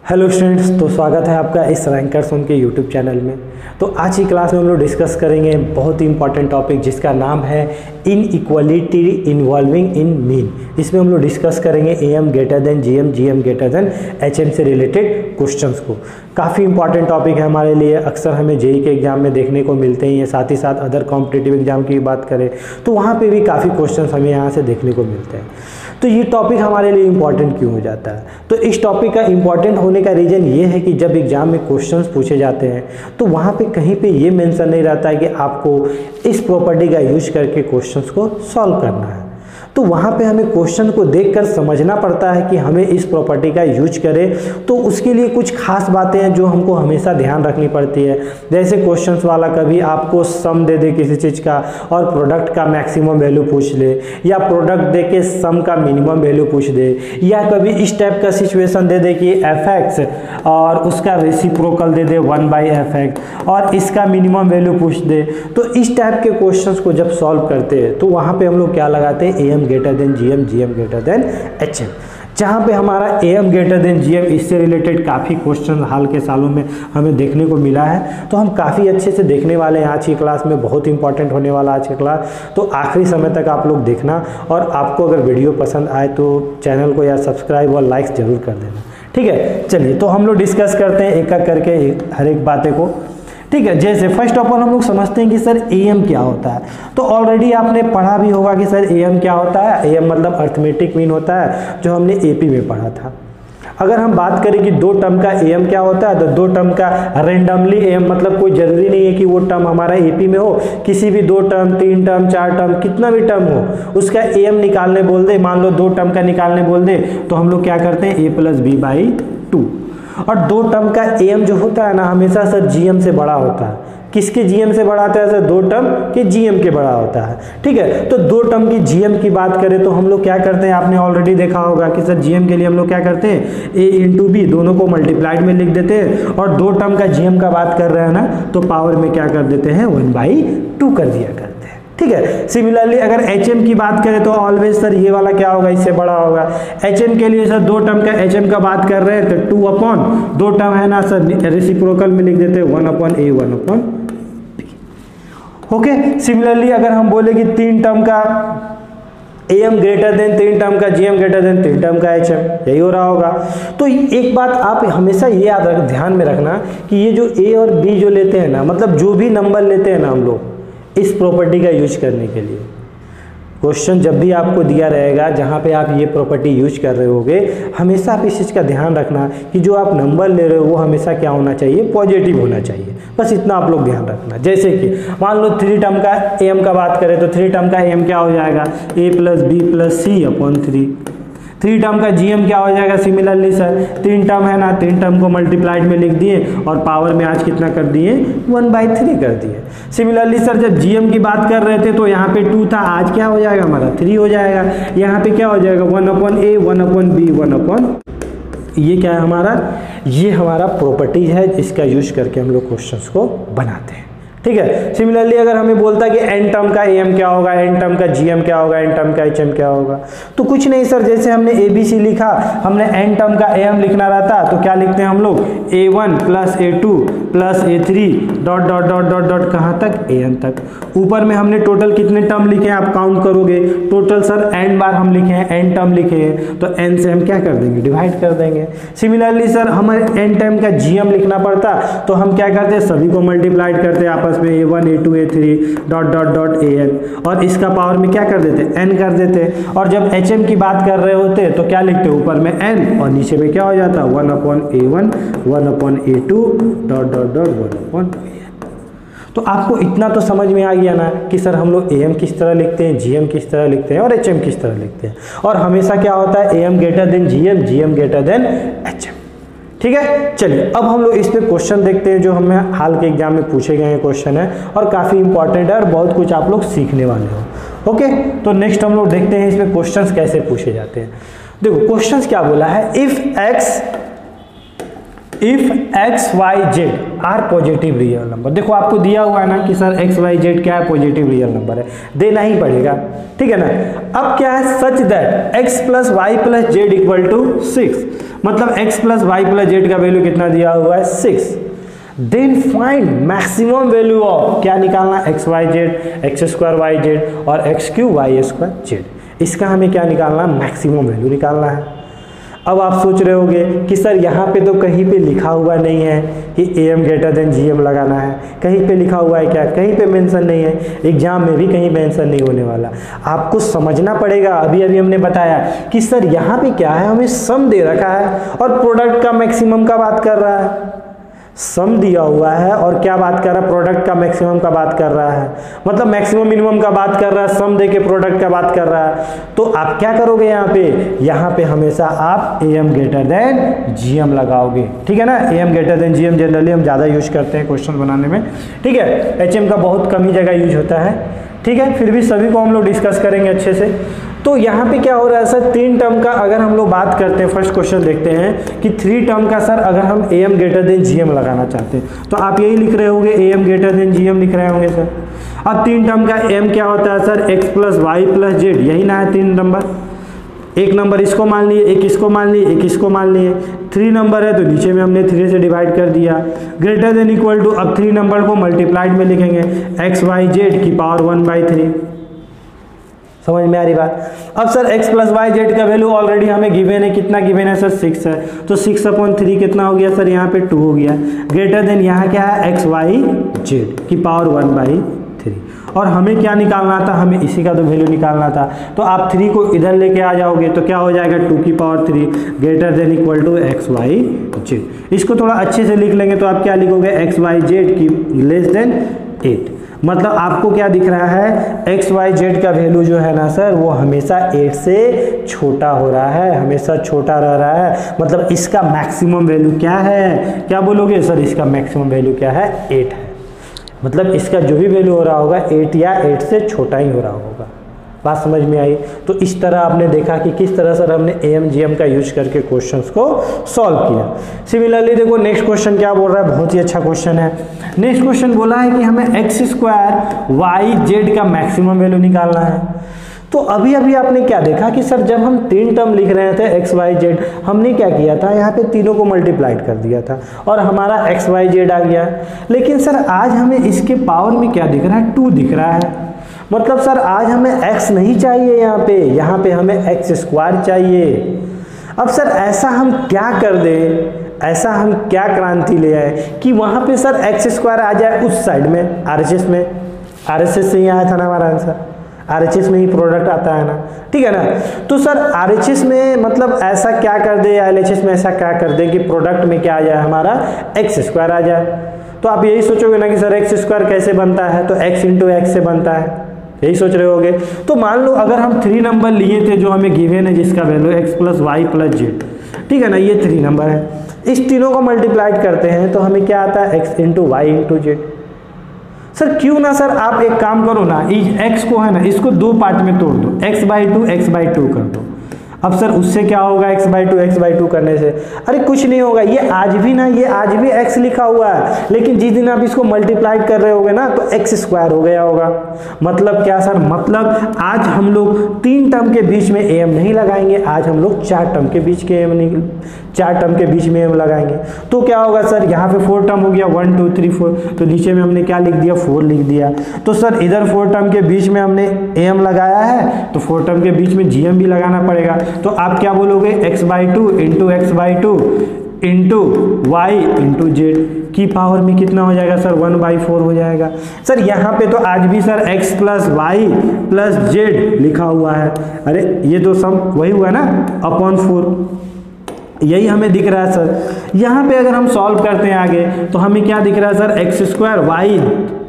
Hello students, तो स्वागत है आपका इस रैंकर्स के यूट्यूब चैनल में। तो आज की क्लास में हम लोग डिस्कस करेंगे बहुत ही इंपॉर्टेंट टॉपिक जिसका नाम है इनइक्वालिटी इन्वॉल्विंग इन मीन। इसमें हम लोग डिस्कस करेंगे M greater than GM, GM greater than HM से रिलेटेड क्वेश्चंस को। काफ़ी इंपॉर्टेंट टॉपिक है हमारे लिए, अक्सर हमें जेई के एग्जाम में देखने को मिलते ही हैं। साथ ही साथ अदर कॉम्पिटिटिव एग्जाम की बात करें तो वहाँ पर भी काफ़ी क्वेश्चन हमें यहाँ से देखने को मिलते हैं। तो ये टॉपिक हमारे लिए इम्पॉर्टेंट क्यों हो जाता है? तो इस टॉपिक का इम्पॉर्टेंट होने का रीज़न ये है कि जब एग्जाम में क्वेश्चंस पूछे जाते हैं तो वहाँ पे कहीं पे ये मेंशन नहीं रहता है कि आपको इस प्रॉपर्टी का यूज करके क्वेश्चंस को सॉल्व करना है। तो वहाँ पे हमें क्वेश्चन को देखकर समझना पड़ता है कि हमें इस प्रॉपर्टी का यूज करें। तो उसके लिए कुछ खास बातें हैं जो हमको हमेशा ध्यान रखनी पड़ती है। जैसे क्वेश्चंस वाला कभी आपको सम दे दे किसी चीज़ का और प्रोडक्ट का मैक्सिमम वैल्यू पूछ ले, या प्रोडक्ट दे के सम का मिनिमम वैल्यू पूछ दे, या कभी इस टाइप का सिचुएशन दे दे कि एफ और उसका रेसिप्रोकल दे दे 1/f और इसका मिनिमम वैल्यू पूछ दे। तो इस टाइप के क्वेश्चंस को जब सॉल्व करते हैं तो वहाँ पे हम लोग क्या लगाते हैं, M greater than GM, GM greater than HM. जहाँ पे हमारा एम ग्रेटर देन जीएम, इससे रिलेटेड काफ़ी क्वेश्चन हाल के सालों में हमें देखने को मिला है। तो हम काफ़ी अच्छे से देखने वाले हैं आज की क्लास में, बहुत इंपॉर्टेंट होने वाला आज की क्लास। तो आखिरी समय तक आप लोग देखना, और आपको अगर वीडियो पसंद आए तो चैनल को यार सब्सक्राइब और लाइक्स जरूर कर देना, ठीक है। चलिए तो हम लोग डिस्कस करते हैं एक एक करके हर एक बातें को, ठीक है। जैसे फर्स्ट ऑफ ऑल हम लोग समझते हैं कि सर एम क्या होता है। तो ऑलरेडी आपने पढ़ा भी होगा कि सर एम क्या होता है। एम मतलब अर्थमेटिक मीन होता है, जो हमने एपी में पढ़ा था। अगर हम बात करें कि दो टर्म का एम क्या होता है, तो दो टर्म का रेंडमली एम, मतलब कोई जरूरी नहीं है कि वो टर्म हमारा एपी में हो, किसी भी दो टर्म, तीन टर्म, चार टर्म, कितना भी टर्म हो उसका एम निकालने बोल दे। मान लो दो टर्म का निकालने बोल दे तो हम लोग क्या करते हैं, ए प्लस बी बाई 2। और दो टर्म का एम जो होता है ना, हमेशा सर जीएम से बड़ा होता है। किसके जीएम से बड़ा होता है सर? दो टर्म के जीएम के बड़ा होता है, ठीक है। तो दो टर्म की जीएम की बात करें तो हम लोग क्या करते हैं, आपने ऑलरेडी देखा होगा कि सर जीएम के लिए हम लोग क्या करते हैं, ए इंटू बी, दोनों को मल्टीप्लाइड में लिख देते हैं। और दो टर्म का जीएम का बात कर रहे हैं ना, तो पावर में क्या कर देते हैं, 1/2 कर दिया करते हैं, ठीक है। सिमिलरली अगर एचएम की बात करें तो ऑलवेज सर ये वाला क्या होगा, इससे बड़ा होगा। एचएम के लिए सर दो टर्म का एचएम का बात कर रहे हैं तो 2/, दो टर्म है ना सर, रेसिप्रोकल में लिख देते हैं 1/a 1/b। ओके। सिमिलरली अगर हम बोले कि तीन टर्म का एम ग्रेटर देन तीन टर्म का जीएम ग्रेटर देन तीन टर्म का एचएम, यही हो रहा होगा। तो एक बात आप हमेशा ये याद ध्यान में रखना कि ये जो ए और बी जो लेते हैं ना, मतलब जो भी नंबर लेते हैं ना हम लोग इस प्रॉपर्टी का यूज करने के लिए, क्वेश्चन जब भी आपको दिया रहेगा जहाँ पे आप ये प्रॉपर्टी यूज कर रहे होगे, हमेशा आप इस चीज़ का ध्यान रखना कि जो आप नंबर ले रहे हो वो हमेशा क्या होना चाहिए, पॉजिटिव होना चाहिए। बस इतना आप लोग ध्यान रखना। जैसे कि मान लो थ्री टर्म का एम का बात करें तो थ्री टर्म का एम क्या हो जाएगा, ए प्लस बी प्लस सी अपॉन 3। थ्री टर्म का जीएम क्या हो जाएगा, सिमिलरली सर तीन टर्म है ना, तीन टर्म को मल्टीप्लाइड में लिख दिए और पावर में आज कितना कर दिए, 1/3 कर दिए। सिमिलरली सर जब जीएम की बात कर रहे थे तो यहाँ पे 2 था, आज क्या हो जाएगा हमारा 3 हो जाएगा। यहाँ पे क्या हो जाएगा 1/a 1/b 1/, ये क्या है हमारा, ये हमारा प्रॉपर्टी है, इसका यूज करके हम लोग क्वेश्चंस को बनाते हैं, ठीक है। सिमिलरली अगर हमें बोलता है कि एन टर्म का एम क्या होगा, एन टर्म का जीएम क्या होगा, एन टर्म का एचएम क्या होगा, तो कुछ नहीं सर, जैसे हमने एबीसी लिखा, हमने एन टर्म का एम लिखना रहता तो क्या लिखते हैं हम लोग, a1 plus a2 plus a3 dot dot dot dot dot कहाँ तक, an तक। ऊपर में हमने टोटल कितने टर्म लिखे हैं आप काउंट करोगे, टोटल सर n बार हम लिखे हैं, n टर्म लिखे हैं, तो n से हम क्या कर देंगे, डिवाइड कर देंगे। सिमिलरली सर हमें n टर्म का जीएम लिखना पड़ता तो हम क्या करते हैं, सभी को मल्टीप्लाइड करते हैं आपस में, a1 a2 a3 dot dot dot an, और इसका पावर में क्या कर देते, n कर देते। और जब एचएम की बात कर रहे होते तो क्या लिखते, ऊपर में n और नीचे में क्या हो जाता, 1/a1 1/a2 dot dot dot 1/an। तो आपको इतना तो समझ में आ गया ना कि सर हम लोग एम किस तरह लिखते हैं, जीएम किस तरह लिखते हैं और एचएम किस तरह लिखते हैं, और हमेशा क्या होता है, M greater than GM, GM greater than HM, ठीक है। चलिए अब हम लोग इस पे क्वेश्चन देखते हैं जो हमें हाल के एग्जाम में पूछे गए हैं क्वेश्चन है, और काफ़ी इंपॉर्टेंट है और बहुत कुछ आप लोग सीखने वाले हो। ओके, तो नेक्स्ट हम लोग देखते हैं इसमें क्वेश्चंस कैसे पूछे जाते हैं। देखो क्वेश्चंस क्या बोला है, if x if x Y Z are positive real number. देखो आपको दिया हुआ है ना कि सर एक्स वाई जेड क्या है, पॉजिटिव रियल नंबर है, देना ही पड़ेगा, ठीक है ना। अब क्या है, such that x plus Y plus z equal to 6, मतलब x plus Y plus Z का वैल्यू कितना दिया हुआ है 6। Then find maximum value of, क्या निकालना, x Y z, x square Y z और x cube Y square z. इसका हमें क्या निकालना, मैक्सिमम वैल्यू निकालना है। अब आप सोच रहे होंगे कि सर यहाँ पे तो कहीं पे लिखा हुआ नहीं है कि am ग्रेटर देन gm लगाना है, कहीं पे लिखा हुआ है क्या, कहीं पे मेंशन नहीं है, एग्जाम में भी कहीं मेंशन नहीं होने वाला। आपको समझना पड़ेगा, अभी अभी हमने बताया कि सर यहाँ पे क्या है, हमें सम दे रखा है और प्रोडक्ट का मैक्सिमम का बात कर रहा है। सम दिया हुआ है और क्या बात कर रहा है, प्रोडक्ट का मैक्सिमम का बात कर रहा है, मतलब मैक्सिमम मिनिमम का बात कर रहा है, सम दे के प्रोडक्ट का बात कर रहा है। तो आप क्या करोगे यहाँ पे हमेशा आप am ग्रेटर देन gm लगाओगे, ठीक है ना। am greater than gm generally हम ज़्यादा यूज करते हैं क्वेश्चन बनाने में, ठीक है। hm का बहुत कम ही जगह यूज होता है, ठीक है। फिर भी सभी को हम लोग डिस्कस करेंगे अच्छे से। तो यहाँ पे क्या हो रहा है सर, 3 टर्म का अगर हम लोग बात करते हैं, फर्स्ट क्वेश्चन देखते हैं कि 3 टर्म का सर अगर हम am ग्रेटर देन gm लगाना चाहते हैं तो आप यही लिख रहे होंगे, am ग्रेटर देन gm लिख रहे होंगे सर। अब 3 टर्म का m क्या होता है sir, x plus Y plus Z, यही ना है 3 नंबर। एक नंबर इसको मान लिए, एक इसको मान लिए, एक इसको मान लिए, 3 नंबर है तो नीचे में हमने 3 से डिवाइड कर दिया। ग्रेटर देन इक्वल टू, अब 3 नंबर को मल्टीप्लाइड में लिखेंगे, एक्स वाई जेड की पावर 1/3। समझ में आ रही बात। अब sir x plus Y Z का वैल्यू ऑलरेडी हमें गिवन है, कितना गिवन है सर 6 है, तो 6/3 कितना हो गया सर, यहाँ पे 2 हो गया। ग्रेटर देन यहाँ क्या है, एक्स वाई जेड की पावर 1/3। और हमें क्या निकालना था, हमें इसी का तो वैल्यू निकालना था। तो आप 3 को इधर लेके आ जाओगे तो क्या हो जाएगा, 2 की power 3 greater than equal to X Y Z. इसको थोड़ा अच्छे से लिख लेंगे तो आप क्या लिखोगे, एक्स वाई जेड की लेस देन 8। मतलब आपको क्या दिख रहा है, एक्स वाई जेड का वैल्यू जो है ना सर वो हमेशा 8 से छोटा हो रहा है, हमेशा छोटा रह रहा है। मतलब इसका मैक्सिमम वैल्यू क्या है, क्या बोलोगे सर, इसका मैक्सिमम वैल्यू क्या है, 8 है। मतलब इसका जो भी वैल्यू हो रहा होगा 8 या 8 से छोटा ही हो रहा होगा। बात समझ में आई। तो इस तरह आपने देखा कि किस तरह सर हमने am gm का यूज करके क्वेश्चंस को सॉल्व किया। सिमिलरली देखो नेक्स्ट क्वेश्चन क्या बोल रहा है, बहुत ही अच्छा क्वेश्चन है। नेक्स्ट क्वेश्चन बोला है कि हमें एक्स स्क्वायर वाई जेड का मैक्सिमम वैल्यू निकालना है। तो अभी अभी आपने क्या देखा कि सर जब हम 3 टर्म लिख रहे थे एक्स वाई जेड, हमने क्या किया था, यहाँ पे तीनों को मल्टीप्लाइड कर दिया था और हमारा एक्स वाई जेड आ गया। लेकिन सर आज हमें इसके पावर में क्या दिख रहा है, 2 दिख रहा है। मतलब सर आज हमें x नहीं चाहिए, यहाँ पे हमें एक्स स्क्वायर चाहिए। अब सर ऐसा हम क्या कर दें, ऐसा हम क्या क्रांति ले आए कि वहाँ पे सर एक्स स्क्वायर आ जाए उस साइड में, आरएचएस में। आरएचएस से ही आया था ना हमारा आंसर, आरएचएस में ही प्रोडक्ट आता है ना, ठीक है ना। तो सर आरएचएस में मतलब ऐसा क्या कर दे, एलएचएस में ऐसा क्या कर दे कि प्रोडक्ट में क्या आ जाए, हमारा एक्स स्क्वायर आ जाए। तो आप यही सोचोगे ना कि सर एक्स स्क्वायर कैसे बनता है, तो x इंटू एक्स से बनता है, यही सोच रहे होगे। तो मान लो अगर हम 3 नंबर लिए थे जो हमें गिवन है, जिसका value x plus Y plus Z, ठीक है ना, ये 3 नंबर है। इस तीनों को मल्टीप्लाइड करते हैं तो हमें क्या आता है, x into Y into Z. Sir क्यों ना सर आप एक काम करो ना, इस x को है ना, इसको 2 पार्ट में तोड़ दो, x/2 कर दो। अब सर उससे क्या होगा, x/2 करने से, अरे कुछ नहीं होगा। ये आज भी x लिखा हुआ है, लेकिन जिस दिन आप इसको मल्टीप्लाई कर रहे होगे ना तो x स्क्वायर हो गया होगा। मतलब क्या सर, मतलब आज हम लोग 3 टर्म के बीच में am नहीं लगाएंगे, आज हम लोग 4 टर्म के बीच के am लगाएंगे। तो क्या होगा सर, यहाँ पे 4 टर्म हो गया, 1 2 3 4, तो नीचे में हमने क्या लिख दिया, 4 लिख दिया। तो सर इधर 4 टर्म के बीच में हमने am लगाया है, तो 4 टर्म के बीच में gm भी लगाना पड़ेगा। तो आप क्या बोलोगे, x/2 into x/2 into Y into Z की पावर में कितना हो जाएगा सर, 1/4 हो जाएगा। सर यहाँ पे तो आज भी sir x plus Y plus Z लिखा हुआ है, अरे ये तो सम वही हुआ ना, अपॉन 4, यही हमें दिख रहा है सर। यहाँ पे अगर हम सॉल्व करते हैं आगे तो हमें क्या दिख रहा है sir, X square Y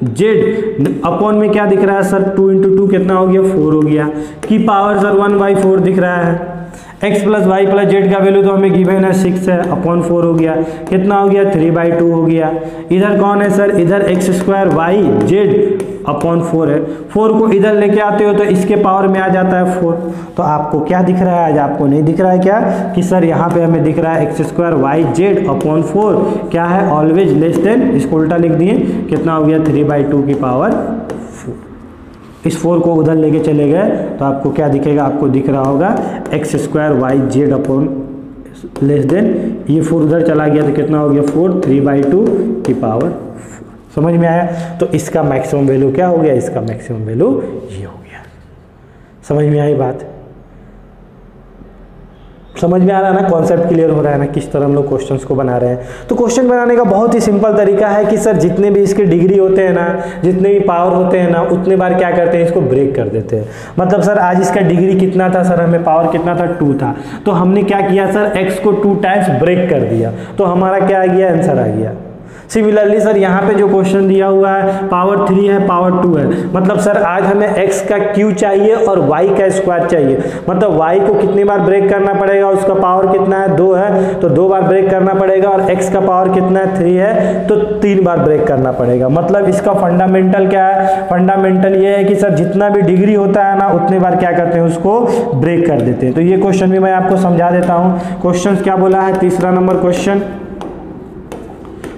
Z upon में क्या दिख रहा है सर, 2 इंटू 2 कितना हो गया, 4 हो गया, की पावर सर 1/4 दिख रहा है। x plus Y plus Z का वैल्यू तो हमें गिवन है 6 है, अपॉन 4 हो गया, कितना हो गया 3/2 हो गया। इधर कौन है सर, इधर X square Y Z upon 4 है, 4 को इधर लेके आते हो तो इसके पावर में आ जाता है 4। तो आपको क्या दिख रहा है आज, आपको नहीं दिख रहा है क्या कि सर यहाँ पे हमें दिख रहा है X square Y Z upon 4 क्या है, ऑलवेज लेस देन, इसको उल्टा लिख दिए, कितना हो गया 3/2 की पावर 4। इस 4 को उधर लेके चले गए तो आपको क्या दिखेगा, आपको दिख रहा होगा X square Y Z upon less than, ये 4 उधर चला गया तो कितना हो गया 4, 3/2 की पावर 4। समझ में आया। तो इसका मैक्सिमम वैल्यू क्या हो गया, इसका मैक्सिमम वैल्यू ये हो गया। समझ में आई बात, समझ में आ रहा है ना, कॉन्सेप्ट क्लियर हो रहा है ना, किस तरह हम लोग क्वेश्चंस को बना रहे हैं। तो क्वेश्चन बनाने का बहुत ही सिंपल तरीका है कि सर जितने भी इसके डिग्री होते हैं ना, जितने भी पावर होते हैं ना, उतने बार क्या करते हैं, इसको ब्रेक कर देते हैं। मतलब सर आज इसका डिग्री कितना था, सर हमें पावर कितना था 2 था, तो हमने क्या किया सर x को 2 टाइम्स ब्रेक कर दिया, तो हमारा क्या आ गया, आंसर आ गया। सिमिलरली सर यहाँ पे जो क्वेश्चन दिया हुआ है पावर 3 है पावर 2 है, मतलब सर आज हमें x का क्यू चाहिए और y का स्क्वायर चाहिए, मतलब y को कितनी बार ब्रेक करना पड़ेगा, उसका पावर कितना है 2 है तो 2 बार ब्रेक करना पड़ेगा, और x का पावर कितना है 3 है तो 3 बार ब्रेक करना पड़ेगा। मतलब इसका फंडामेंटल क्या है, फंडामेंटल ये है कि सर जितना भी डिग्री होता है ना उतने बार क्या करते हैं, उसको ब्रेक कर देते हैं। तो ये क्वेश्चन भी मैं आपको समझा देता हूँ। क्वेश्चन क्या बोला है, तीसरा नंबर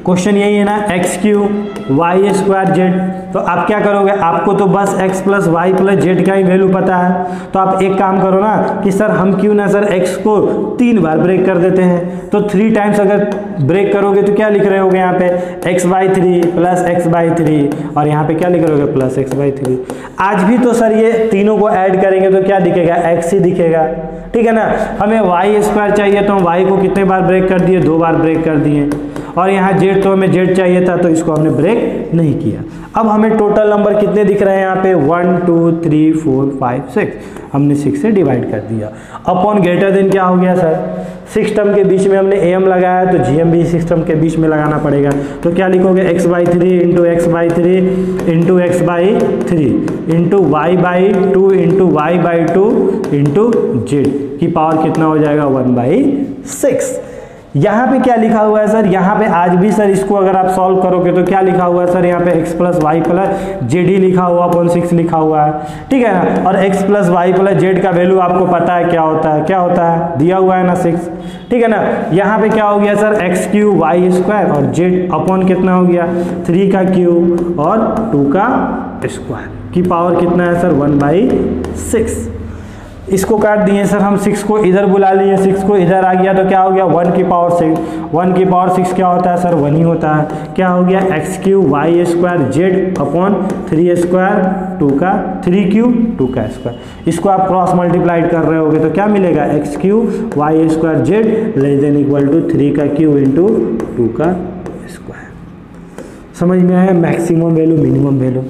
क्वेश्चन यही है ना, X cube Y square Z. तो आप क्या करोगे, आपको तो बस x plus Y plus Z का ही वैल्यू पता है, तो आप एक काम करो ना कि सर हम क्यों ना सर x को 3 बार ब्रेक कर देते हैं। तो 3 टाइम्स अगर ब्रेक करोगे तो क्या लिख रहे होगे यहाँ पे x/3 प्लस x/3, और यहाँ पे क्या लिख रहे होगे प्लस x/3। आज भी तो सर ये तीनों को ऐड करेंगे तो क्या दिखेगा, x ही दिखेगा, ठीक है ना। हमें वाई स्क्वायर चाहिए तो हम y को कितने बार ब्रेक कर दिए, 2 बार ब्रेक कर दिए, और यहाँ जेड तो हमें जेड चाहिए था तो इसको हमने ब्रेक नहीं किया। अब हमें टोटल नंबर कितने दिख रहे हैं यहाँ पे, 1 2 3 4 5 6, हमने 6 से डिवाइड कर दिया। अपॉन ग्रेटर देन क्या हो गया सर, 6 टर्म के बीच में हमने am लगाया तो gm भी 6 टर्म के बीच में लगाना पड़ेगा। तो क्या लिखोगे, x/3 into x/3 into x/3 into y/2 into y/2 into Z की पावर कितना हो जाएगा 1/6। यहाँ पे क्या लिखा हुआ है सर, यहाँ पे आज भी सर इसको अगर आप सॉल्व करोगे तो क्या लिखा हुआ है सर, यहाँ पे x plus Y plus z ही लिखा हुआ अपॉन 6 लिखा हुआ है, ठीक है ना। और x plus Y plus Z का वैल्यू आपको पता है क्या होता है, क्या होता है, दिया हुआ है ना 6, ठीक है ना। यहाँ पे क्या हो गया sir, X cube Y square और जेड अपॉन कितना हो गया 3 का क्यू और 2 का स्क्वायर की पावर कितना है सर 1/6। इसको काट दिए सर हम, 6 को इधर बुला लिए, 6 को इधर आ गया तो क्या हो गया 1 की पावर 6, 1 की पावर 6 क्या होता है सर 1 ही होता है। क्या हो गया X cube Y square Z upon 3 square 2 का 3 क्यू 2 का स्क्वायर। इसको आप क्रॉस मल्टीप्लाइड कर रहे होगे तो क्या मिलेगा, X cube Y square Z less than equal to 3 का क्यू इंटू 2 का स्क्वायर। समझ में आया, मैक्सिमम वैल्यू मिनिमम वैल्यू,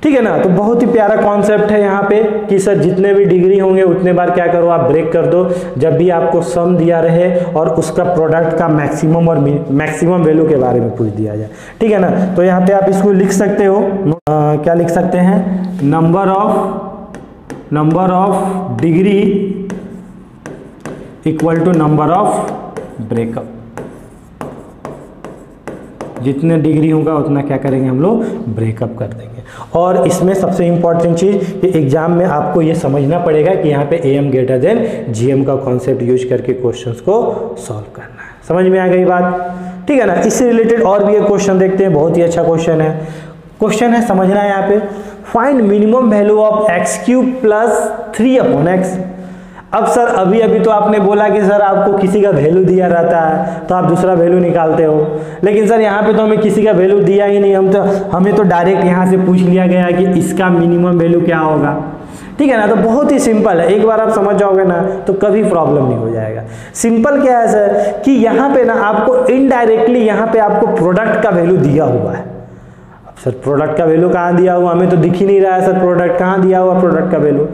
ठीक है ना। तो बहुत ही प्यारा कॉन्सेप्ट है यहाँ पे कि सर जितने भी डिग्री होंगे उतने बार क्या करो, आप ब्रेक कर दो जब भी आपको सम दिया रहे और उसका प्रोडक्ट का मैक्सिमम और मैक्सिमम वैल्यू के बारे में पूछ दिया जाए, ठीक है ना। तो यहाँ पे आप इसको लिख सकते हो, क्या लिख सकते हैं, number of degree equal to number of breakup. जितने डिग्री होगा उतना क्या करेंगे हम लोग, ब्रेकअप कर देंगे। और इसमें सबसे इंपॉर्टेंट चीज़ कि एग्जाम में आपको ये समझना पड़ेगा कि यहाँ पे am ग्रेटर देन gm का कॉन्सेप्ट यूज करके क्वेश्चंस को सॉल्व करना है। समझ में आ गई बात, ठीक है ना। इससे रिलेटेड और भी एक क्वेश्चन देखते हैं, बहुत ही अच्छा क्वेश्चन है। क्वेश्चन है, समझना है यहाँ पे, find minimum value of x³ plus 3/x। अब सर अभी तो आपने बोला कि सर आपको किसी का वैल्यू दिया रहता है तो आप दूसरा वैल्यू निकालते हो, लेकिन सर यहाँ पे तो हमें किसी का वैल्यू दिया ही नहीं, हमें तो डायरेक्ट यहाँ से पूछ लिया गया कि इसका मिनिमम वैल्यू क्या होगा, ठीक है ना। तो बहुत ही सिंपल है, एक बार आप समझ जाओगे ना तो कभी प्रॉब्लम नहीं हो जाएगा। सिंपल क्या है सर कि यहाँ पे ना आपको इनडायरेक्टली यहाँ पे आपको प्रोडक्ट का वैल्यू दिया हुआ है। सर प्रोडक्ट का वैल्यू कहाँ दिया हुआ, हमें तो दिख ही नहीं रहा है सर प्रोडक्ट कहाँ दिया हुआ, प्रोडक्ट का वैल्यू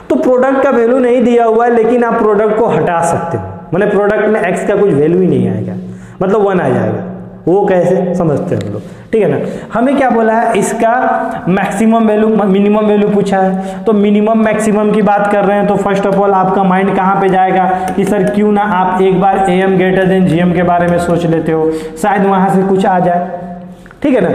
तो प्रोडक्ट का वैल्यू नहीं दिया हुआ है, लेकिन आप प्रोडक्ट को हटा सकते हो, मतलब प्रोडक्ट में x का कुछ वैल्यू ही नहीं आएगा, मतलब 1 आ जाएगा। वो कैसे समझते हैं हम लोग, ठीक है ना। हमें क्या बोला है, इसका मैक्सिमम वैल्यू मिनिमम वैल्यू पूछा है, तो मिनिमम मैक्सिमम की बात कर रहे हैं तो फर्स्ट ऑफ ऑल आपका माइंड कहाँ पे जाएगा कि सर क्यों ना आप एक बार AM ग्रेटर देन GM के बारे में सोच लेते हो, शायद वहाँ से कुछ आ जाए, ठीक है ना।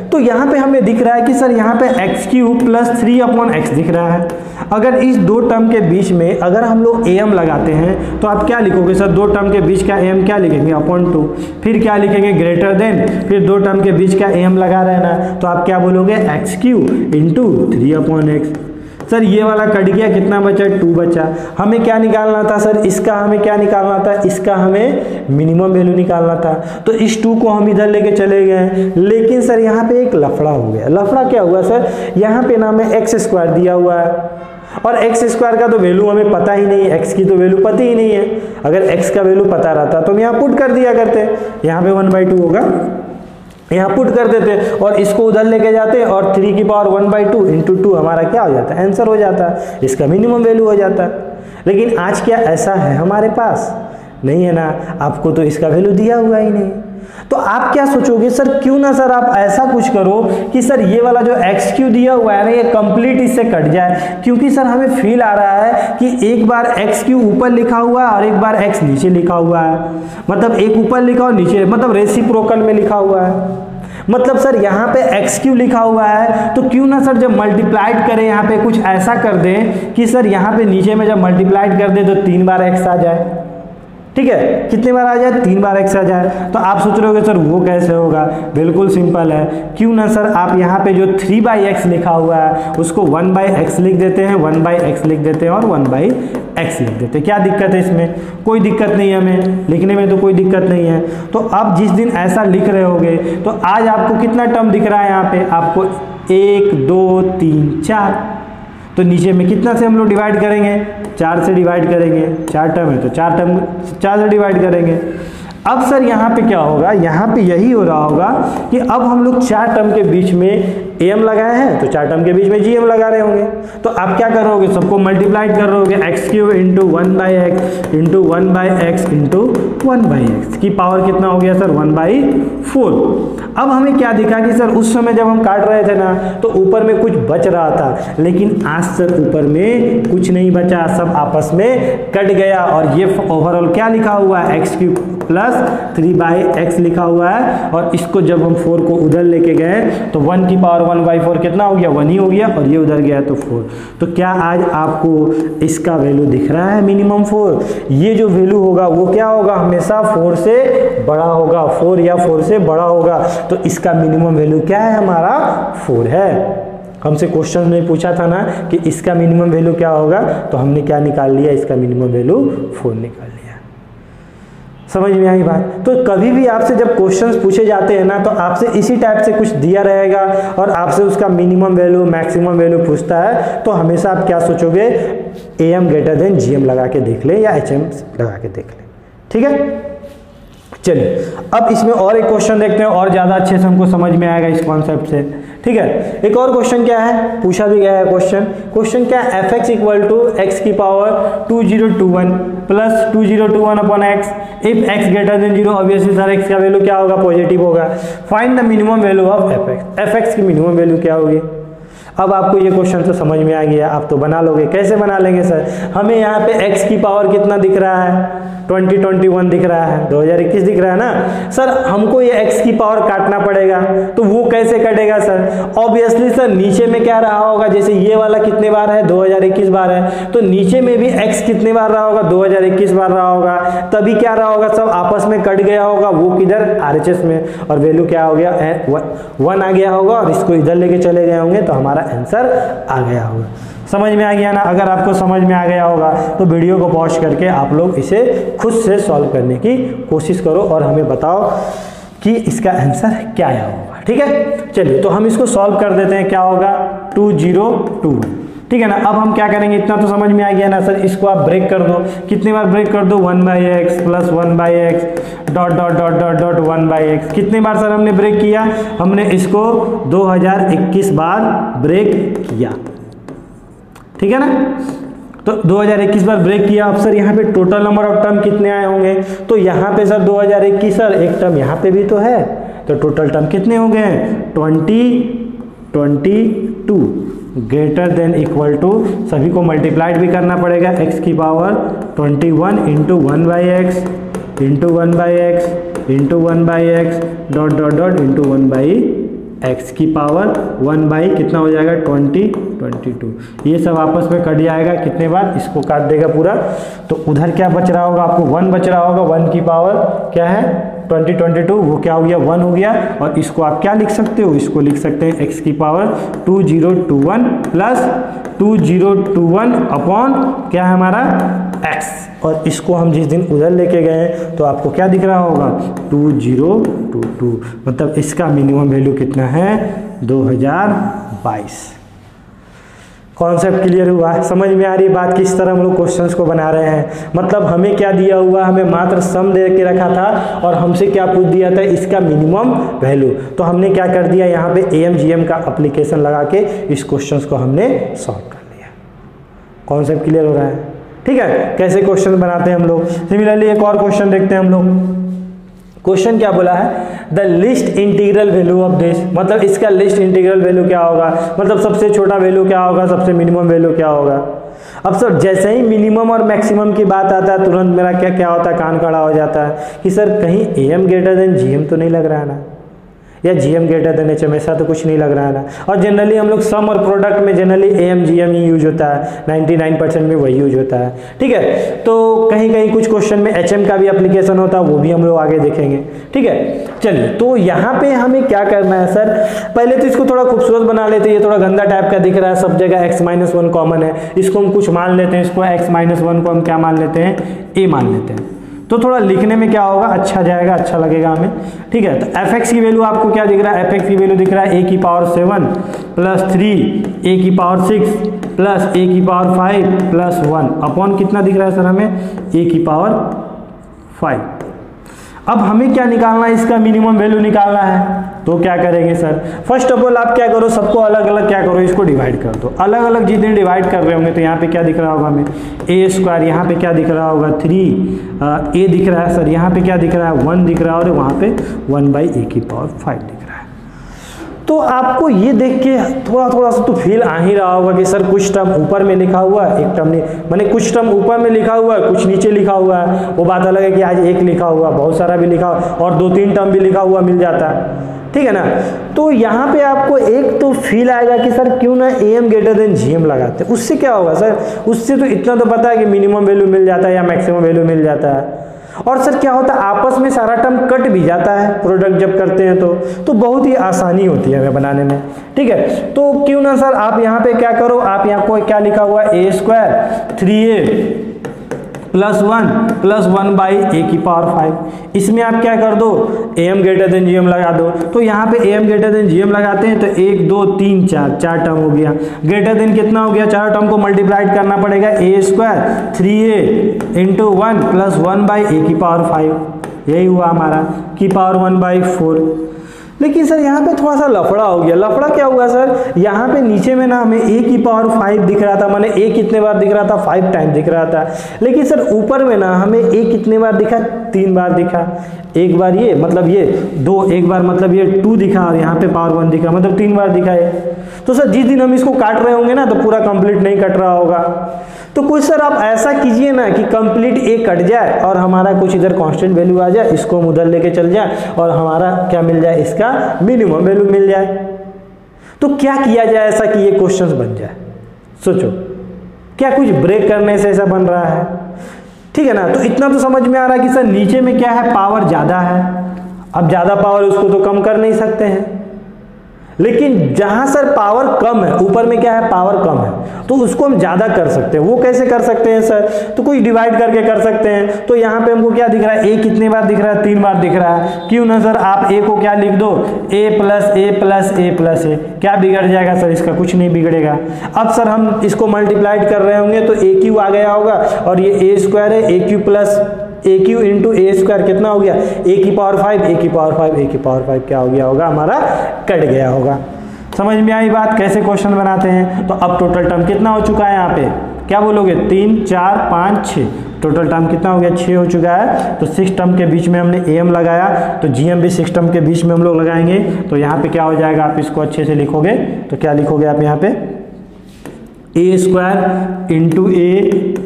तो यहाँ पे हमें दिख रहा है कि सर यहाँ पे x³ + 3/x दिख रहा है। अगर इस दो टर्म के बीच में अगर हम लोग AM लगाते हैं तो आप क्या लिखोगे सर, दो टर्म के बीच का AM क्या लिखेंगे, /2, फिर क्या लिखेंगे ग्रेटर देन, फिर दो टर्म के बीच का AM लगा रहे हैं ना, तो आप क्या बोलोगे x³ × 3/x। सर ये वाला कट गया, कितना बचा, 2 बचा। हमें क्या निकालना था सर, इसका हमें क्या निकालना था, इसका हमें मिनिमम वैल्यू निकालना था। तो इस 2 को हम इधर लेके चले गए, लेकिन सर यहाँ पे एक लफड़ा हो गया। लफड़ा क्या हुआ सर, यहाँ पे ना हमें x² दिया हुआ है और x² का तो वैल्यू हमें पता ही नहीं है, x की तो वैल्यू पता ही नहीं है। अगर x का वैल्यू पता रहता तो हम यहाँ पुट कर दिया करते, यहाँ पे 1/2 होगा, यहाँ पुट कर देते और इसको उधर लेके जाते और 3 की पावर 1/2 × 2 हमारा क्या हो जाता है, आंसर हो जाता है, इसका मिनिमम वैल्यू हो जाता है। लेकिन आज क्या ऐसा है हमारे पास, नहीं है ना, आपको तो इसका वैल्यू दिया हुआ ही नहीं। तो आप क्या सोचोगे सर, क्यों ना सर आप ऐसा कुछ करो कि सर ये वाला जो x³ दिया हुआ है ना, ये कंप्लीट इससे कट जाए, क्योंकि सर हमें फील आ रहा है कि एक बार x³ ऊपर लिखा हुआ है और एक बार x नीचे लिखा हुआ है, मतलब एक ऊपर लिखा और नीचे, मतलब रेसिप्रोकल में लिखा हुआ है। मतलब सर यहाँ पे x³ लिखा हुआ है, तो क्यों ना सर जब मल्टीप्लाइड करें यहाँ पे कुछ ऐसा कर दें कि सर यहाँ पे नीचे में जब मल्टीप्लाइड कर दे तो 3 बार x आ जाए, ठीक है, कितने बार आ जाए, 3 बार x आ जाए। तो आप सोच रहे होगे सर वो कैसे होगा, बिल्कुल सिंपल है, क्यों ना सर आप यहाँ पे जो 3/x लिखा हुआ है उसको 1/x लिख देते हैं, 1/x लिख देते हैं और 1/x लिख देते हैं। क्या दिक्कत है इसमें, कोई दिक्कत नहीं है, हमें लिखने में तो कोई दिक्कत नहीं है। तो अब जिस दिन ऐसा लिख रहे होगे तो आज आपको कितना टर्म दिख रहा है, यहाँ पे आपको 1 2 3 4, तो नीचे में कितना से हम लोग डिवाइड करेंगे, 4 से डिवाइड करेंगे, 4 टर्म है तो 4 टर्म 4 से डिवाइड करेंगे। अब सर यहाँ पे क्या होगा, यहाँ पे यही हो रहा होगा कि अब हम लोग 4 टर्म के बीच में AM लगाए हैं तो 4 टर्म के बीच में GM लगा रहे होंगे। तो आप क्या करोगे, सबको मल्टीप्लाइड कर रहे होगे, x³ × 1/x × 1/x × 1/x की पावर कितना हो गया सर, 1/4। अब हमें क्या दिखा कि सर उस समय जब हम काट रहे थे ना तो ऊपर में कुछ बच रहा था, लेकिन आज सर ऊपर में कुछ नहीं बचा, सब आपस में कट गया और ये ओवरऑल क्या लिखा हुआ है, x³ + 3/x लिखा हुआ है। और इसको जब हम 4 को उधर लेके गए तो 1 की पावर 1/4 कितना हो गया, 1 ही हो गया, और ये उधर गया तो 4। तो क्या आज आपको इसका वैल्यू दिख रहा है, मिनिमम 4। ये जो वैल्यू होगा वो क्या होगा, हमेशा 4 से बड़ा होगा, 4 या 4 से बड़ा होगा। तो इसका मिनिमम वैल्यू क्या है, हमारा 4 है। हमसे क्वेश्चन में पूछा था ना कि इसका मिनिमम वैल्यू क्या होगा, तो हमने क्या निकाल लिया, इसका मिनिमम वैल्यू 4 निकाल लिया। समझ में आई बात। तो कभी भी आपसे जब क्वेश्चंस पूछे जाते हैं ना तो आपसे इसी टाइप से कुछ दिया रहेगा और आपसे उसका मिनिमम वैल्यू मैक्सिमम वैल्यू पूछता है, तो हमेशा आप क्या सोचोगे, AM > GM लगा के देख ले या HM लगा के देख ले, ठीक है। चलिए अब इसमें और एक क्वेश्चन देखते हैं और ज़्यादा अच्छे से हमको समझ में आएगा इस कॉन्सेप्ट से, ठीक है। एक और क्वेश्चन क्या है, पूछा भी गया है क्वेश्चन क्या है, fx = x⁻2021 + 2021/x if x > 0, obviously sir x का वैल्यू क्या होगा, पॉजिटिव होगा। Find the minimum value of fx की मिनिमम वैल्यू क्या होगी। अब आपको ये क्वेश्चन तो समझ में आ गया, आप तो बना लोगे। कैसे बना लेंगे सर, हमें यहाँ पे x की पावर कितना दिख रहा है, 2021 दिख रहा है, 2021 दिख रहा है ना सर। हमको ये x की पावर काटना पड़ेगा, तो वो कैसे कटेगा सर, ऑब्वियसली सर नीचे में क्या रहा होगा, जैसे ये वाला कितने बार है, 2021 बार है, तो नीचे में भी x कितने बार रहा होगा, 2021 बार रहा होगा। तभी क्या रहा होगा, सब आपस में कट गया होगा, वो किधर, RHS में, और वैल्यू क्या हो गया, 1 आ गया होगा, और इसको इधर लेके चले गए होंगे तो हमारा आंसर आ गया होगा। समझ में आ गया ना। अगर आपको समझ में आ गया होगा तो वीडियो को पॉज करके आप लोग इसे खुद से सॉल्व करने की कोशिश करो और हमें बताओ कि इसका आंसर क्या होगा, ठीक है। चलिए तो हम इसको सॉल्व कर देते हैं, क्या होगा, 2021, ठीक है ना। अब हम क्या करेंगे, इतना तो समझ में आ गया ना सर, इसको आप ब्रेक कर दो, कितने बार ब्रेक कर दो, 1/x + 1/x डॉट 1/x। कितने बार सर हमने ब्रेक किया, हमने इसको 2021 बार ब्रेक किया, ठीक है ना। तो 2021 बार ब्रेक किया। अब सर यहाँ पे टोटल नंबर ऑफ टर्म कितने आए होंगे, तो यहाँ पे सर 2021 सर एक टर्म यहाँ पे भी तो है, तो टोटल टर्म कितने हो गए हैं 22 ग्रेटर देन इक्वल टू, सभी को मल्टीप्लाइड भी करना पड़ेगा, x की power 21 into 1/x into 1/x into 1/x dot dot dot into 1/x की पावर 1 कितना हो जाएगा 22। ये सब आपस में कट जाएगा कितने बार, इसको काट देगा पूरा, तो उधर क्या बच रहा होगा आपको 1 बच रहा होगा, 1 की पावर क्या है 22, वो क्या हो गया 1 हो गया। और इसको आप क्या लिख सकते हो, इसको लिख सकते हैं x की पावर 2021 प्लस 2021 अपॉन क्या है हमारा x, और इसको हम जिस दिन उधर लेके गए तो आपको क्या दिख रहा होगा 2022, मतलब इसका मिनिमम वैल्यू कितना है 2022। कॉन्सेप्ट क्लियर हुआ, समझ में आ रही है बात किस तरह हम लोग क्वेश्चंस को बना रहे हैं। मतलब हमें क्या दिया हुआ, हमें मात्र सम दे के रखा था और हमसे क्या पूछ दिया था इसका मिनिमम वैल्यू, तो हमने क्या कर दिया यहाँ पे AMGM का एप्लीकेशन लगा के इस क्वेश्चंस को हमने सॉल्व कर लिया। कॉन्सेप्ट क्लियर हो रहा है, ठीक है, कैसे क्वेश्चन बनाते हैं हम लोग। सिमिलरली एक और क्वेश्चन देखते हैं हम लोग। क्वेश्चन क्या बोला है, the list integral value of this, मतलब इसका लिस्ट इंटीग्रल वैल्यू क्या होगा, मतलब सबसे छोटा वैल्यू क्या होगा, सबसे मिनिमम वैल्यू क्या होगा। अब सर जैसे ही मिनिमम और मैक्सिमम की बात आता है तुरंत मेरा क्या होता है, कान खड़ा हो जाता है कि सर कहीं AM ग्रेटर देन GM तो नहीं लग रहा है ना, या GM ग्रेटर देन HM, ऐसा तो कुछ नहीं लग रहा है ना। और जनरली हम लोग सम और प्रोडक्ट में जनरली AMGM ही यूज होता है, 99% में वही यूज होता है, ठीक है। तो कहीं कहीं कुछ क्वेश्चन में HM का भी एप्लीकेशन होता है, वो भी हम लोग आगे देखेंगे, ठीक है। चलिए, तो यहाँ पे हमें क्या करना है सर, पहले तो इसको थोड़ा खूबसूरत बना लेते हैं, ये थोड़ा गंदा टाइप का दिख रहा है, सब जगह x-1 कॉमन है, इसको हम कुछ मान लेते हैं, इसको x-1 को हम क्या मान लेते हैं a मान लेते हैं, तो थोड़ा लिखने में क्या होगा अच्छा जाएगा, अच्छा लगेगा हमें, ठीक है। तो fx की वैल्यू आपको क्या दिख रहा है, fx की वैल्यू दिख रहा है a की पावर 7 प्लस 3 a की पावर 6 प्लस a की पावर 5 प्लस 1 अपॉन कितना दिख रहा है सर हमें a की पावर 5। अब हमें क्या निकालना है, इसका मिनिमम वैल्यू निकालना है, तो क्या करेंगे सर, फर्स्ट ऑफ ऑल आप क्या करो, सबको अलग अलग क्या करो, इसको डिवाइड कर दो, अलग अलग जितने डिवाइड कर रहे होंगे तो यहाँ पे क्या दिख रहा होगा हमें a², यहाँ पे क्या दिख रहा होगा 3 a दिख रहा है सर, यहाँ पे क्या दिख रहा है 1 दिख रहा है, और वहाँ पे 1/a की पावर 5 दिख रहा है। तो आपको ये देख के थोड़ा सा तो फील आ ही रहा होगा कि सर कुछ टर्म ऊपर में लिखा हुआ है, एक टर्म नहीं, मैंने कुछ टर्म ऊपर में लिखा हुआ है, कुछ नीचे लिखा हुआ है, वो बात अलग है कि आज एक लिखा हुआ, बहुत सारा भी लिखा और 2-3 टर्म भी लिखा हुआ मिल जाता है, ठीक है ना। तो यहाँ पे आपको एक तो फील आएगा कि सर क्यों ना AM ग्रेटर देन GM लगाते हैं, उससे क्या होगा सर, उससे तो इतना तो पता है कि मिनिमम वैल्यू मिल जाता है या मैक्सिमम वैल्यू मिल जाता है, और सर क्या होता है आपस में सारा टर्म कट भी जाता है प्रोडक्ट जब करते हैं तो बहुत ही आसानी होती है हमें बनाने में, ठीक है। तो क्यों ना सर आप यहाँ पे क्या करो, आप यहाँ को क्या लिखा हुआ है a² 3a plus 1 plus 1/a की पावर 5, इसमें आप क्या कर दो AM ग्रेटर देन GM लगा दो, तो यहाँ पे AM ग्रेटर देन GM लगाते हैं तो 1 2 3 4 टर्म हो गया, ग्रेटर देन कितना हो गया, 4 टर्म को मल्टीप्लाइड करना पड़ेगा, a² 3a into 1 plus 1/a की पावर 5, यही हुआ हमारा की पावर 1/4। लेकिन सर यहाँ पे थोड़ा सा लफड़ा हो गया, लफड़ा क्या हुआ सर, यहाँ पे नीचे में ना हमें a की पावर 5 दिख रहा था, माने a कितने बार दिख रहा था 5 टाइम दिख रहा था, लेकिन सर ऊपर में ना हमें a कितने बार दिखा 3 बार दिखा, एक बार ये मतलब ये 2, एक बार मतलब ये 2 दिखा, और यहाँ पे पावर 1 दिखा, मतलब 3 बार दिखा है। तो सर जिस दिन हम इसको काट रहे होंगे ना तो पूरा कंप्लीट नहीं कट रहा होगा, तो कुछ सर आप ऐसा कीजिए ना कि कंप्लीट a कट जाए और हमारा कुछ इधर कांस्टेंट वैल्यू आ जाए, इसको हम उधर लेके चल जाए और हमारा क्या मिल जाए, इसका मिनिमम वैल्यू मिल जाए। तो क्या किया जाए ऐसा कि ये क्वेश्चंस बन जाए, सोचो क्या कुछ ब्रेक करने से ऐसा बन रहा है, ठीक है ना। तो इतना तो समझ में आ रहा है कि सर नीचे में क्या है, पावर ज्यादा है, अब ज्यादा पावर उसको तो कम कर नहीं सकते हैं, लेकिन जहां सर पावर कम है, ऊपर में क्या है पावर कम है, तो उसको हम ज्यादा कर सकते हैं। वो कैसे कर सकते हैं सर, तो कुछ डिवाइड करके कर सकते हैं। तो यहाँ पे हमको क्या दिख रहा है, a कितने बार दिख रहा है 3 बार दिख रहा है, क्यों ना सर आप a को क्या लिख दो a plus a plus a plus a, क्या बिगड़ जाएगा सर, इसका कुछ नहीं बिगड़ेगा। अब सर हम इसको मल्टीप्लाइड कर रहे होंगे तो a³ आ गया होगा, और ये a² है, a³ plus a³ into a² कितना हो गया, a की पावर 5 a की पावर 5 a की पावर 5 क्या हो गया होगा, हमारा कट गया होगा। समझ में आई बात कैसे क्वेश्चन बनाते हैं। तो अब टोटल टर्म कितना हो चुका है यहाँ पे क्या बोलोगे 3 4 5 6, टोटल टर्म कितना हो गया 6 हो चुका है। तो 6 टर्म के बीच में हमने am लगाया, तो gm भी 6 टर्म के बीच में हम लोग लगाएंगे। तो यहाँ पे क्या हो जाएगा, आप इसको अच्छे से लिखोगे तो क्या लिखोगे आप यहाँ पे a square into A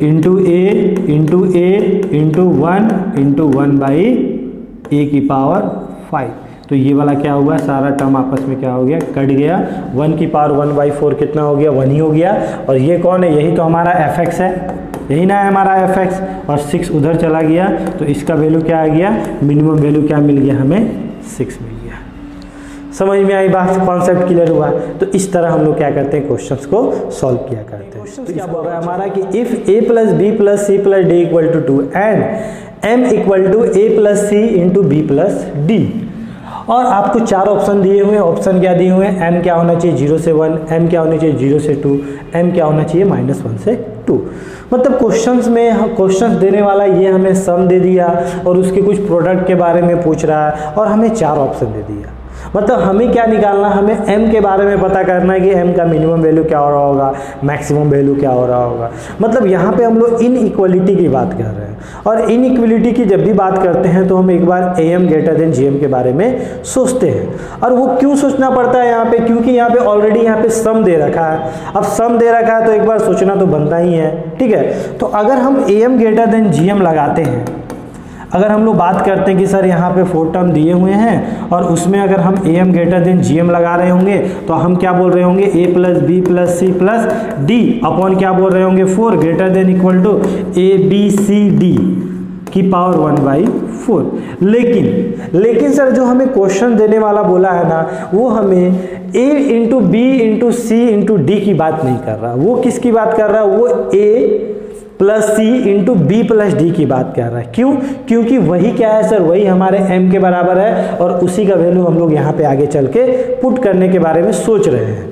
into A into A into 1 by a की पावर 5। तो ये वाला क्या हुआ, सारा टर्म आपस में क्या हो गया, कट गया। 1 की पावर 1/4 कितना हो गया, 1 ही हो गया। और ये कौन है, यही तो हमारा fx है, यही ना है हमारा fx। और 6 उधर चला गया तो इसका वैल्यू क्या आ गया, मिनिमम वैल्यू क्या मिल गया हमें, 6 मिल गया। समझ में आई बात, कॉन्सेप्ट क्लियर हुआ। तो इस तरह हम लोग क्या करते हैं, क्वेश्चंस को सॉल्व किया करते हैं। तो क्या बोल रहा है हमारा कि if a plus B plus C plus D equal to 2 and m equal to a plus C into B plus D. और आपको 4 ऑप्शन दिए हुए हैं। ऑप्शन क्या दिए हुए हैं, m क्या होना चाहिए 0 से 1, m क्या होना चाहिए 0 से 2, m क्या होना चाहिए -1 से 2। मतलब क्वेश्चंस में क्वेश्चंस देने वाला ये हमें सम दे दिया और उसके कुछ प्रोडक्ट के बारे में पूछ रहा है और हमें 4 ऑप्शन दे दिया। मतलब हमें क्या निकालना, हमें m के बारे में पता करना है कि m का मिनिमम वैल्यू क्या हो रहा होगा, मैक्सिमम वैल्यू क्या हो रहा होगा। मतलब यहाँ पे हम लोग इनइक्वालिटी की बात कर रहे हैं। और इनइक्वालिटी की जब भी बात करते हैं तो हम एक बार am ग्रेटर देन gm के बारे में सोचते हैं। और वो क्यों सोचना पड़ता है यहाँ पे, क्योंकि यहाँ पे ऑलरेडी यहाँ पे सम दे रखा है। अब सम दे रखा है तो एक बार सोचना तो बनता ही है, ठीक है। तो अगर हम am ग्रेटर देन gm लगाते हैं, अगर हम लोग बात करते हैं कि सर यहाँ पे 4 टर्म दिए हुए हैं और उसमें अगर हम am ग्रेटर देन gm लगा रहे होंगे तो हम क्या बोल रहे होंगे, a plus B plus C plus D upon क्या बोल रहे होंगे 4 greater than equal to a b c d की पावर 1/4। लेकिन सर जो हमें क्वेश्चन देने वाला बोला है ना, वो हमें a into B into C into D की बात नहीं कर रहा। वो किसकी बात कर रहा है, वो a plus C into B plus D की बात कर रहा है। क्यों, क्योंकि वही क्या है सर, वही हमारे m के बराबर है और उसी का वैल्यू हम लोग यहाँ पे आगे चल के पुट करने के बारे में सोच रहे हैं,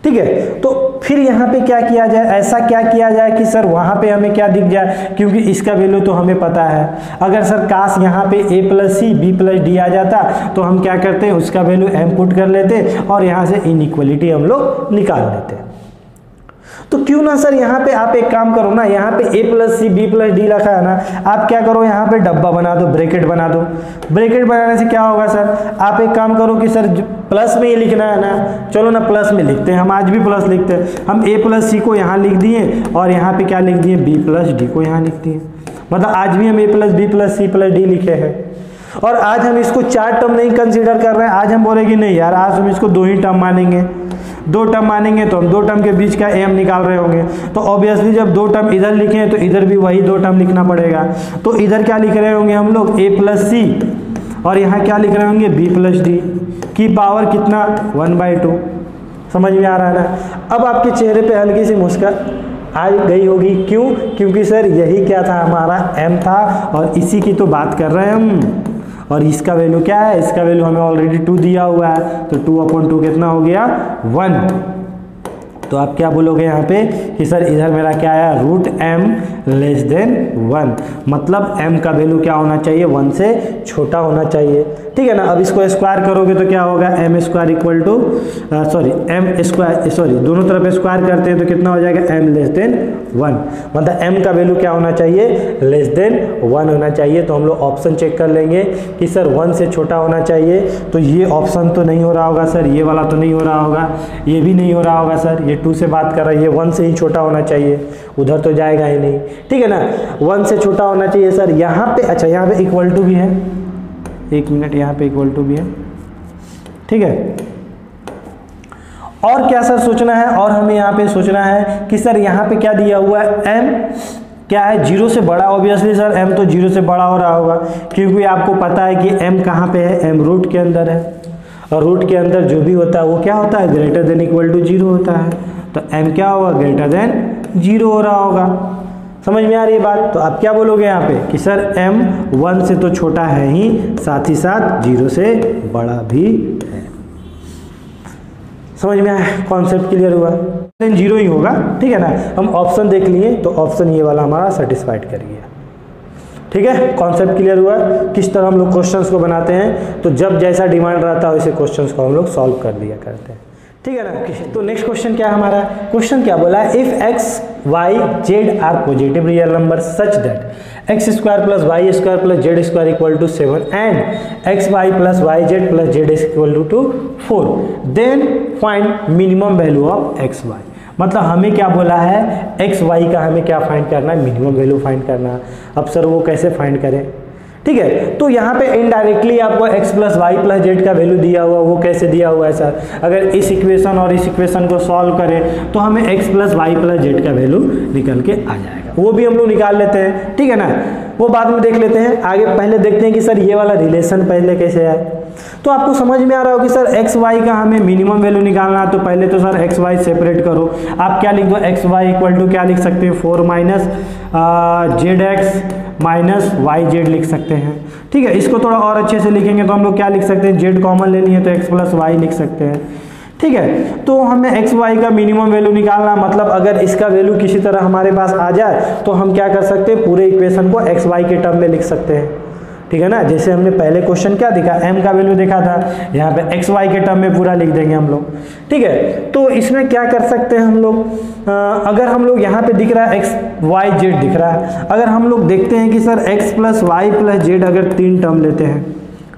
ठीक है। तो फिर यहाँ पे क्या किया जाए, ऐसा क्या किया जाए कि सर वहाँ पे हमें क्या दिख जाए, क्योंकि इसका वैल्यू तो हमें पता है। अगर सर काश यहाँ पे a plus C B plus d आ जाता तो हम क्या करते, उसका वैल्यू m पुट कर लेते और यहाँ से इनइक्वालिटी हम लोग निकाल लेते। तो क्यों ना सर यहाँ पे आप एक काम करो ना, यहाँ पे a plus C B plus D लिखा है ना, आप क्या करो यहाँ पे डब्बा बना दो, ब्रैकेट बना दो। ब्रैकेट बनाने से क्या होगा सर, आप एक काम करो कि सर प्लस में ये लिखना है ना, चलो ना प्लस में लिखते हैं, हम आज भी प्लस लिखते हैं। हम a प्लस सी को यहाँ लिख दिए और यहाँ पे क्या लिख दिए, b प्लस डी को यहाँ लिख दिए। मतलब आज भी हम a plus B plus C plus D लिखे हैं। और आज हम इसको 4 टर्म नहीं कंसिडर कर रहे हैं, आज हम बोले कि नहीं यार आज हम इसको 2 ही टर्म मानेंगे। 2 टर्म मानेंगे तो हम 2 टर्म के बीच का m निकाल रहे होंगे। तो ऑब्वियसली जब 2 टर्म इधर लिखे तो इधर भी वही 2 टर्म लिखना पड़ेगा। तो इधर क्या लिख रहे होंगे हम लोग, a प्लस सी और यहाँ क्या लिख रहे होंगे, b प्लस डी की पावर कितना 1/2। समझ में आ रहा है ना। अब आपके चेहरे पे हल्की सी मुस्कान आ गई होगी, क्यों, क्योंकि सर यही क्या था, हमारा m था और इसी की तो बात कर रहे हैं हम। और इसका वैल्यू क्या है, इसका वैल्यू हमें ऑलरेडी 2 दिया हुआ है। तो 2/2 कितना हो गया 1। तो आप क्या बोलोगे यहाँ पे कि सर इधर मेरा क्या आया, √m लेस देन 1। मतलब m का वैल्यू क्या होना चाहिए, 1 से छोटा होना चाहिए, ठीक है ना। अब इसको स्क्वायर करोगे तो क्या होगा, m स्क्वायर इक्वल टू दोनों तरफ स्क्वायर करते हैं तो कितना हो जाएगा, m लेस देन 1। मतलब m का वैल्यू क्या होना चाहिए, लेस देन 1 होना चाहिए। तो हम लोग ऑप्शन चेक कर लेंगे कि सर 1 से छोटा होना चाहिए। तो ये ऑप्शन तो नहीं हो रहा होगा सर, ये वाला तो नहीं हो रहा होगा, ये भी नहीं हो रहा होगा सर, ये 2 से बात कर रहा है, ये 1 से ही छोटा होना चाहिए, उधर तो जाएगा ही नहीं, ठीक है ना। 1 से छोटा होना चाहिए सर। यहाँ पे अच्छा, यहाँ पे इक्वल टू भी है, 1 मिनट, यहाँ पे इक्वल टू भी है, ठीक है। और क्या सर सोचना है, और हमें यहाँ पे सोचना है कि सर यहाँ पे क्या दिया हुआ है, m क्या है 0 से बड़ा। ऑब्वियसली सर m तो 0 से बड़ा हो रहा होगा, क्योंकि आपको पता है कि m कहाँ पे है, m रूट के अंदर है और रूट के अंदर जो भी होता है वो क्या होता है, ग्रेटर देन इक्वल टू 0 होता है। तो m क्या होगा, ग्रेटर देन 0 हो रहा होगा। समझ में आ रही है बात। तो आप क्या बोलोगे यहाँ पे कि सर m 1 से तो छोटा है ही, साथ ही साथ 0 से बड़ा भी है। समझ में आया, कॉन्सेप्ट क्लियर हुआ। देन 0 ही होगा, ठीक है ना। हम ऑप्शन देख लिए तो ऑप्शन ये वाला हमारा सेटिस्फाइड कर गया, ठीक है। कॉन्सेप्ट क्लियर हुआ, किस तरह हम लोग क्वेश्चंस को बनाते हैं। तो जब जैसा डिमांड रहता है वैसे क्वेश्चंस को हम लोग सॉल्व कर दिया करते हैं, ठीक है ना। तो नेक्स्ट क्वेश्चन क्या है हमारा, क्वेश्चन क्या बोला है, if x Y Z are positive real number such that x square plus y square plus z square equal to 7 and x y plus Y z plus z equal to 4, then find minimum value of x y. मतलब हमें क्या बोला है, x Y का हमें क्या find करना है, मिनिमम वैल्यू फाइंड करना। अब सर वो कैसे फाइंड करें, ठीक है। तो यहाँ पे इनडायरेक्टली आपको x plus Y plus Z का वैल्यू दिया हुआ, वो कैसे दिया हुआ है सर, अगर इस इक्वेशन और इस इक्वेशन को सॉल्व करें तो हमें x plus Y plus Z का वैल्यू निकल के आ जाएगा, वो भी हम लोग निकाल लेते हैं, ठीक है ना, वो बाद में देख लेते हैं। आगे पहले देखते हैं कि सर ये वाला रिलेशन पहले कैसे है। तो आपको समझ में आ रहा हो कि सर एक्स वाई का हमें मिनिमम वैल्यू निकालना, तो पहले तो सर एक्स वाई सेपरेट करो। आप क्या लिख दो, एक्स वाई इक्वल टू क्या लिख सकते हैं, 4 minus z x minus y z लिख सकते हैं, ठीक है। इसको थोड़ा और अच्छे से लिखेंगे तो हम लोग क्या लिख सकते हैं, जेड कॉमन लेनी है तो एक्स प्लस वाई लिख सकते हैं, ठीक है। तो हमें एक्स वाई का मिनिमम वैल्यू निकालना, मतलब अगर इसका वैल्यू किसी तरह हमारे पास आ जाए तो हम क्या कर सकते हैं, पूरे इक्वेशन को एक्स वाई के टर्म में लिख सकते हैं, ठीक है ना। जैसे हमने पहले क्वेश्चन क्या देखा, m का वैल्यू देखा था, यहाँ पे एक्स वाई के टर्म में पूरा लिख देंगे हम लोग, ठीक है। तो इसमें क्या कर सकते हैं हम लोग, अगर हम लोग यहाँ पे दिख रहा है एक्स वाई जेड दिख रहा है, अगर हम लोग देखते हैं कि sir x plus Y plus z अगर 3 टर्म लेते हैं,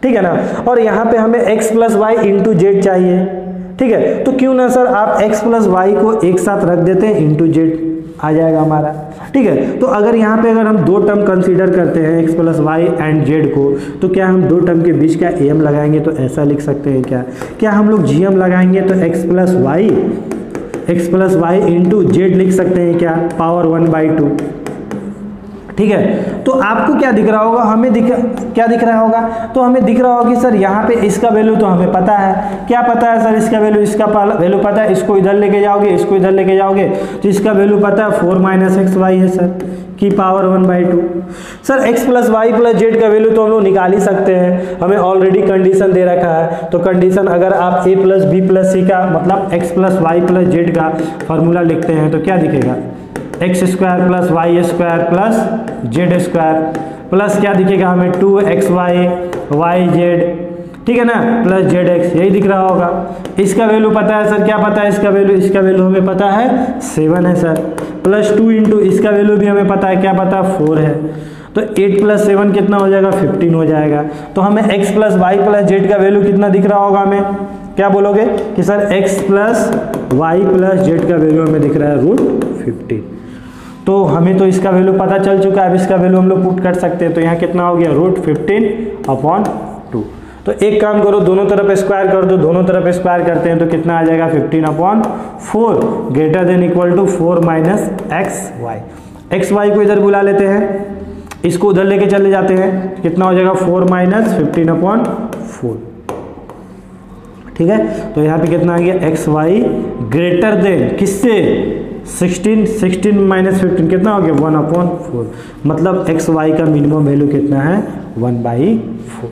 ठीक है ना, और यहाँ पे हमें x plus y into z चाहिए, ठीक है, तो क्यों ना सर आप एक्स प्लस वाई को एक साथ रख देते हैं, इंटू जेड आ जाएगा हमारा, ठीक है। तो अगर यहाँ पे अगर हम 2 टर्म कंसीडर करते हैं x plus y and z को, तो क्या हम 2 टर्म के बीच का एम लगाएंगे तो ऐसा लिख सकते हैं, क्या हम लोग जीएम लगाएंगे तो x plus y into z लिख सकते हैं, क्या पावर 1/2, ठीक है। तो आपको क्या दिख रहा होगा, हमें क्या दिख रहा होगा, तो हमें दिख रहा होगा कि सर यहाँ पे इसका वैल्यू तो हमें पता है, क्या पता है सर, इसका वैल्यू, इसका वैल्यू पता है, इसको इधर लेके जाओगे, इसको इधर लेके जाओगे तो इसका वैल्यू पता है 4 माइनस एक्स वाई है सर, की power 1/2। Sir x plus Y plus Z का वैल्यू तो हम लोग निकाल ही सकते हैं, हमें ऑलरेडी कंडीशन दे रखा है। तो कंडीशन अगर आप a plus B plus c का मतलब x plus Y plus Z का फॉर्मूला लिखते हैं तो क्या दिखेगा, x square plus y square plus z square plus क्या दिखेगा हमें 2xy वाई जेड, ठीक है ना, प्लस जेड एक्स, यही दिख रहा होगा। इसका वैल्यू पता है सर, क्या पता है इसका वैल्यू हमें पता है 7 है सर, प्लस 2 इंटू इसका वैल्यू भी हमें पता है, क्या पता है 4 है, तो 8 प्लस 7 कितना हो जाएगा, 15 हो जाएगा। तो हमें x plus Y plus Z का वैल्यू कितना दिख रहा होगा, हमें क्या बोलोगे कि sir x plus Y plus Z का वैल्यू हमें दिख रहा है √15। तो हमें तो इसका वैल्यू पता चल चुका है, अब इसका वैल्यू हम लोग पुट कर सकते हैं। तो यहाँ कितना हो गया, √15/2। तो एक काम करो, दोनों तरफ स्क्वायर कर दो, दोनों तरफ स्क्वायर करते हैं तो कितना आ जाएगा 15/4 greater than equal to 4 minus x y. X y को इधर बुला लेते हैं, इसको उधर लेके चले जाते हैं, कितना हो जाएगा 4 माइनस 15/4, ठीक है। तो यहाँ पे कितना आ गया, एक्स वाई ग्रेटर देन किससे, 16 माइनस 15 कितना हो गया 1/4, मतलब एक्स वाई का मिनिमम वैल्यू कितना है 1/4।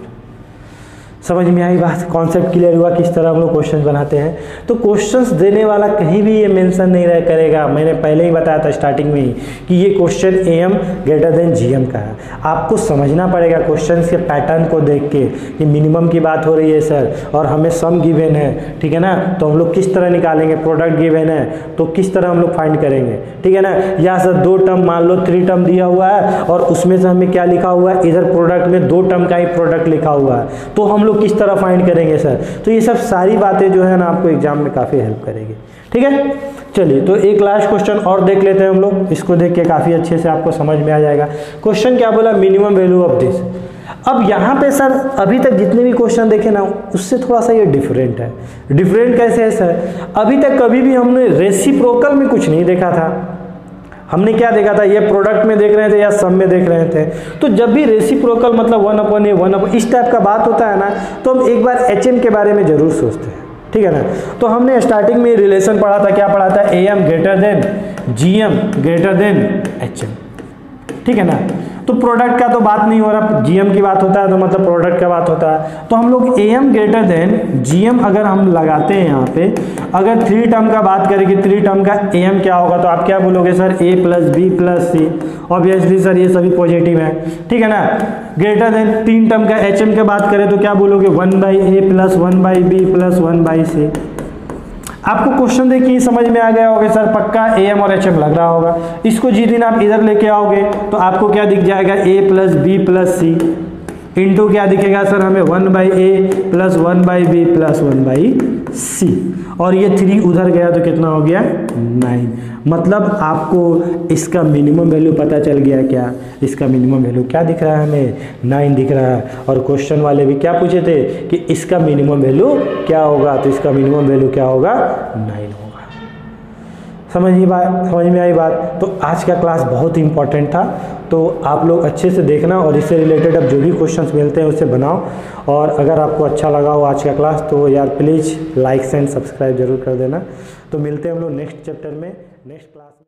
समझ में आई बात, कॉन्सेप्ट क्लियर हुआ किस तरह हम लोग क्वेश्चन बनाते हैं। तो क्वेश्चंस देने वाला कहीं भी ये मेंशन नहीं रह करेगा, मैंने पहले ही बताया था स्टार्टिंग में ही कि ये question M greater than GM का है। आपको समझना पड़ेगा क्वेश्चन के पैटर्न को देख के कि मिनिमम की बात हो रही है सर और हमें सम गिवन है, ठीक है ना, तो हम लोग किस तरह निकालेंगे, प्रोडक्ट गिवन है तो किस तरह हम लोग फाइंड करेंगे, ठीक है ना। या सर 2 टर्म मान लो 3 टर्म दिया हुआ है और उसमें से हमें क्या लिखा हुआ है, इधर प्रोडक्ट में 2 टर्म का ही प्रोडक्ट लिखा हुआ है, तो हम लोग किस तरह फाइंड करेंगे सर। तो ये सब सारी बातें जो है ना आपको एग्जाम में काफ़ी हेल्प करेगी, ठीक है। चलिए तो एक लास्ट क्वेश्चन और देख लेते हैं हम लोग, इसको देख के काफ़ी अच्छे से आपको समझ में आ जाएगा। क्वेश्चन क्या बोला, मिनिमम वैल्यू ऑफ दिस। अब यहाँ पे सर अभी तक जितने भी क्वेश्चन देखे ना उससे थोड़ा सा ये डिफरेंट है। डिफरेंट कैसे है सर, अभी तक कभी भी हमने रेसिप्रोकल में कुछ नहीं देखा था। हमने क्या देखा था, ये प्रोडक्ट में देख रहे थे या सम में देख रहे थे। तो जब भी रेसिप्रोकल मतलब 1/a 1/, इस टाइप का बात होता है ना, तो हम एक बार HM के बारे में जरूर सोचते हैं, ठीक है ना। तो हमने स्टार्टिंग में रिलेशन पढ़ा था, क्या पढ़ा था, AM greater than GM greater than HM, ठीक है ना। तो प्रोडक्ट का तो बात नहीं हो रहा, GM की बात होता है तो मतलब प्रोडक्ट का बात होता है। तो हम लोग AM ग्रेटर देन GM अगर हम लगाते हैं यहाँ पे, अगर 3 टर्म का बात करेंगे, 3 टर्म का AM क्या होगा, तो आप क्या बोलोगे sir, A plus B plus C। Obviously sir ये सभी पॉजिटिव है, ठीक है ना। ग्रेटर देन 3 टर्म का HM की बात करें तो क्या बोलोगे 1/a plus 1/b plus 1/c। आपको क्वेश्चन देखिए समझ में आ गया होगा सर, पक्का AM और HM लग रहा होगा। इसको जिस दिन आप इधर लेके आओगे तो आपको क्या दिख जाएगा, A plus B plus C into क्या दिखेगा सर हमें 1/A plus 1/B plus 1/C, और ये 3 उधर गया तो कितना हो गया 9। मतलब आपको इसका मिनिमम वैल्यू पता चल गया। क्या इसका मिनिमम वैल्यू क्या दिख रहा है हमें, 9 दिख रहा है। और क्वेश्चन वाले भी क्या पूछे थे कि इसका मिनिमम वैल्यू क्या होगा, तो इसका मिनिमम वैल्यू क्या होगा 9 होगा। समझ में आई बात। तो आज का क्लास बहुत ही इंपॉर्टेंट था, तो आप लोग अच्छे से देखना और इससे रिलेटेड अब जो भी क्वेश्चंस मिलते हैं उससे बनाओ। और अगर आपको अच्छा लगा हो आज का क्लास तो यार प्लीज़ लाइक एंड सब्सक्राइब जरूर कर देना। तो मिलते हैं हम लोग नेक्स्ट चैप्टर में, नेक्स्ट क्लास में।